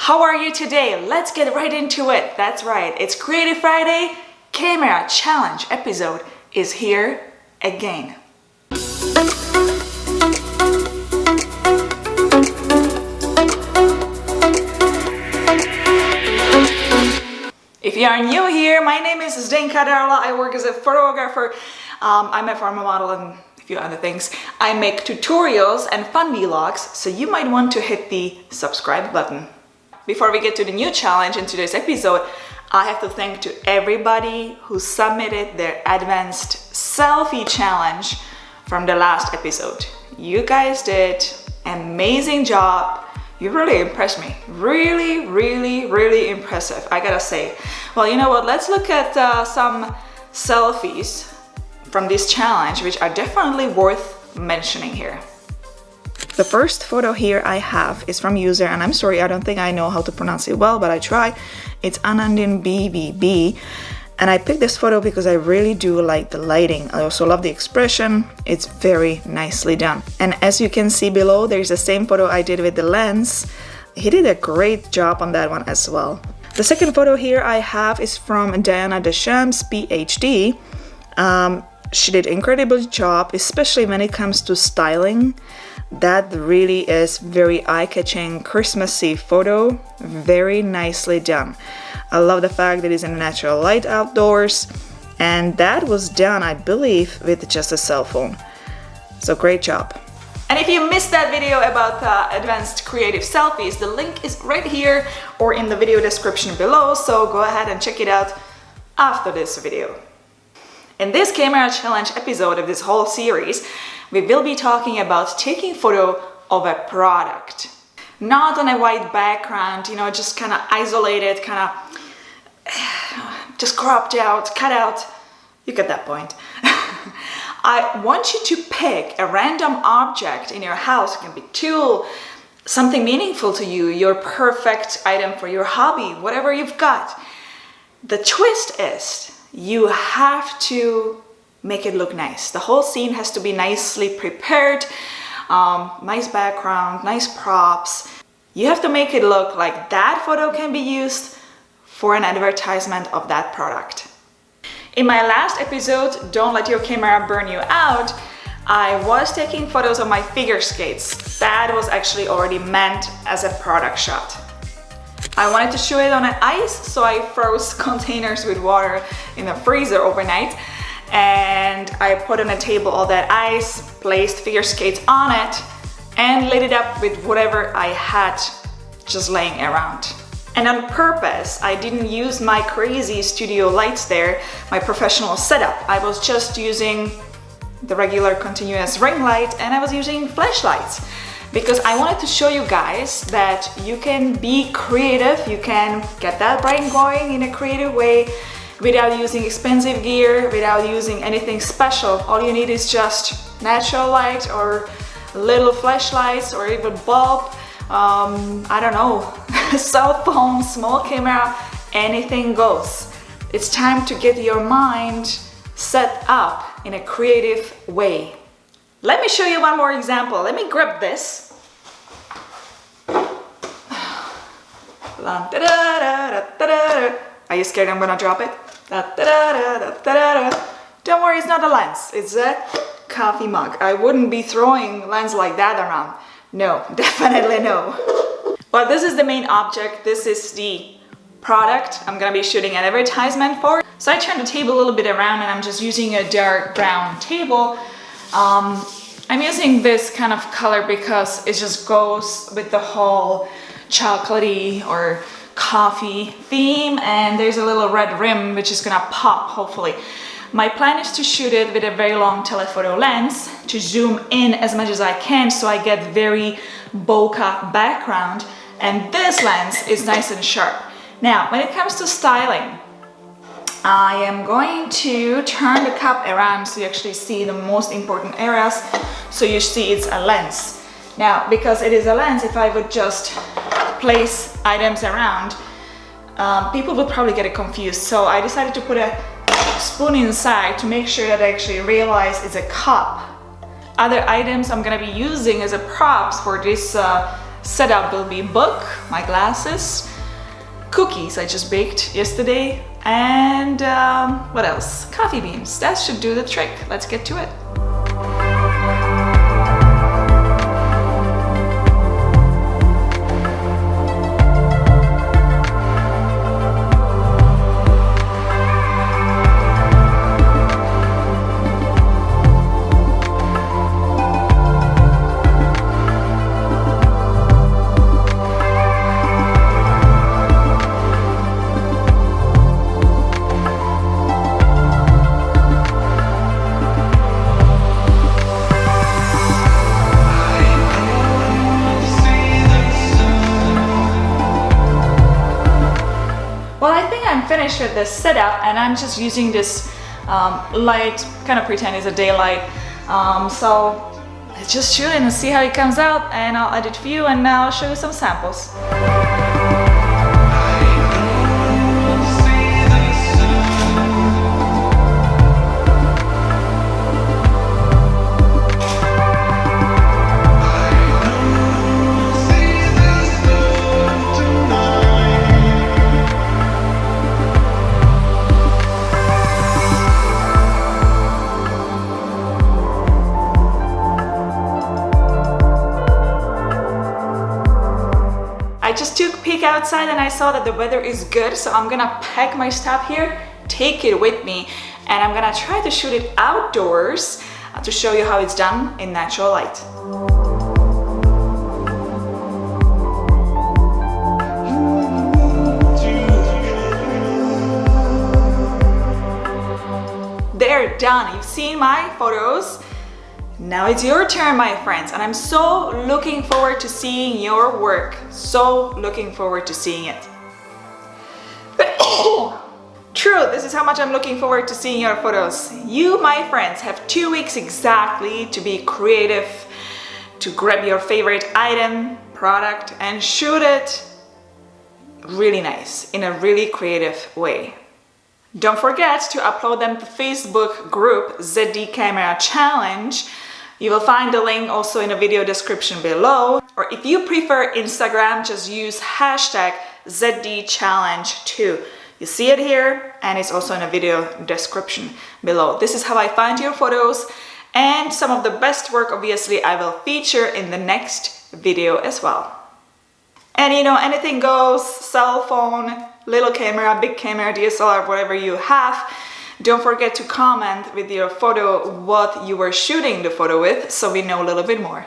How are you today? Let's get right into it. That's right, it's Creative Friday. Camera Challenge episode is here again. If you are new here, my name is Zdenka, Darula. I work as a photographer. I'm a pharma model and a few other things. I make tutorials and fun vlogs, so you might want to hit the subscribe button. Before we get to the new challenge in today's episode, I have to thank to everybody who submitted their advanced selfie challenge from the last episode. You guys did an amazing job. You really impressed me. Really impressive, I gotta say. Well, you know what? Let's look at some selfies from this challenge, which are definitely worth mentioning here. The first photo here I have is from user, and I'm sorry, I don't think I know how to pronounce it well, but I try. It's Anandin BVB, and I picked this photo because I really do like the lighting. I also love the expression. It's very nicely done. And as you can see below, there's the same photo I did with the lens. He did a great job on that one as well. The second photo here I have is from Diana Deschamps, PhD. She did an incredible job, especially when it comes to styling. That really is very eye-catching, Christmassy photo. Very nicely done. I love the fact that it's in natural light outdoors, and that was done, I believe, with just a cell phone. So great job. And if you missed that video about advanced creative selfies, the link is right here or in the video description below, so go ahead and check it out after this video. In this camera challenge episode of this whole series, we will be talking about taking photo of a product. Not on a white background, you know, just kind of isolated, kind of just cropped out, cut out. You get that point. I want you to pick a random object in your house. It can be a tool, something meaningful to you, your perfect item for your hobby, whatever you've got. The twist is you have to make it look nice. The whole scene has to be nicely prepared, nice background, nice props. You have to make it look like that photo can be used for an advertisement of that product. In my last episode, Don't Let Your Camera Burn You Out, I was taking photos of my figure skates. That was actually already meant as a product shot. I wanted to show it on an ice, so I froze containers with water in the freezer overnight, and I put on a table all that ice, placed figure skates on it, and lit it up with whatever I had just laying around. And on purpose, I didn't use my crazy studio lights there, my professional setup. I was just using the regular continuous ring light, and I was using flashlights, because I wanted to show you guys that you can be creative, you can get that brain going in a creative way without using expensive gear, without using anything special. All you need is just natural light or little flashlights or even bulb, I don't know, cell phone, small camera, anything goes. It's time to get your mind set up in a creative way. Let me show you one more example. Let me grab this. Are you scared I'm gonna drop it? Don't worry, it's not a lens. It's a coffee mug. I wouldn't be throwing lens like that around. No, definitely no. Well, this is the main object. This is the product I'm gonna be shooting an advertisement for. So I turned the table a little bit around, and I'm just using a dark brown table. I'm using this kind of color because it just goes with the whole chocolatey or coffee theme, and there's a little red rim which is gonna pop, hopefully. My plan is to shoot it with a very long telephoto lens to zoom in as much as I can so I get very bokeh background, and this lens is nice and sharp. Now, when it comes to styling, I am going to turn the cup around so you actually see the most important areas, so you see it's a lens. Now, because it is a lens, if I would just place items around, people would probably get it confused. So I decided to put a spoon inside to make sure that I actually realize it's a cup. Other items I'm gonna be using as a props for this setup will be book, my glasses, cookies I just baked yesterday, and what else? Coffee beans. That should do the trick. Let's get to it. Well, I think I'm finished with this setup, and I'm just using this light, kind of pretend it's a daylight. So let's just shoot it and see how it comes out, and I'll edit for you, and now I'll show you some samples. I just took a peek outside and I saw that the weather is good, so I'm gonna pack my stuff here, take it with me, and I'm gonna try to shoot it outdoors to show you how it's done in natural light. They're done. You've seen my photos. Now it's your turn, my friends, and I'm so looking forward to seeing your work. So looking forward to seeing it. True, this is how much I'm looking forward to seeing your photos. You, my friends, have 2 weeks exactly to be creative, to grab your favorite item, product, and shoot it really nice, in a really creative way. Don't forget to upload them to Facebook group ZD Camera Challenge. You will find the link also in the video description below. Or if you prefer Instagram, just use hashtag ZDChallenge2. You see it here, and it's also in the video description below. This is how I find your photos, and some of the best work obviously I will feature in the next video as well. And you know, anything goes, cell phone, little camera, big camera, DSLR, whatever you have. Don't forget to comment with your photo what you were shooting the photo with, so we know a little bit more.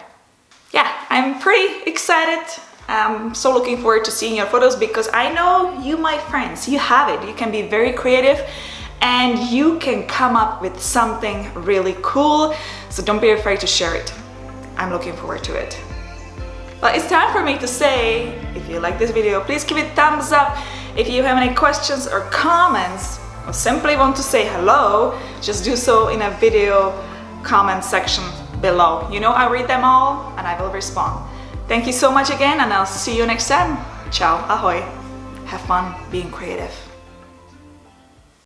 Yeah, I'm pretty excited. I'm so looking forward to seeing your photos, because I know you, my friends, you have it. You can be very creative and you can come up with something really cool. So don't be afraid to share it. I'm looking forward to it. Well, it's time for me to say, if you like this video, please give it a thumbs up. If you have any questions or comments, or simply want to say hello, just do so in a video comment section below. You know, I read them all and I will respond. Thank you so much again, and I'll see you next time. Ciao, ahoy. Have fun being creative.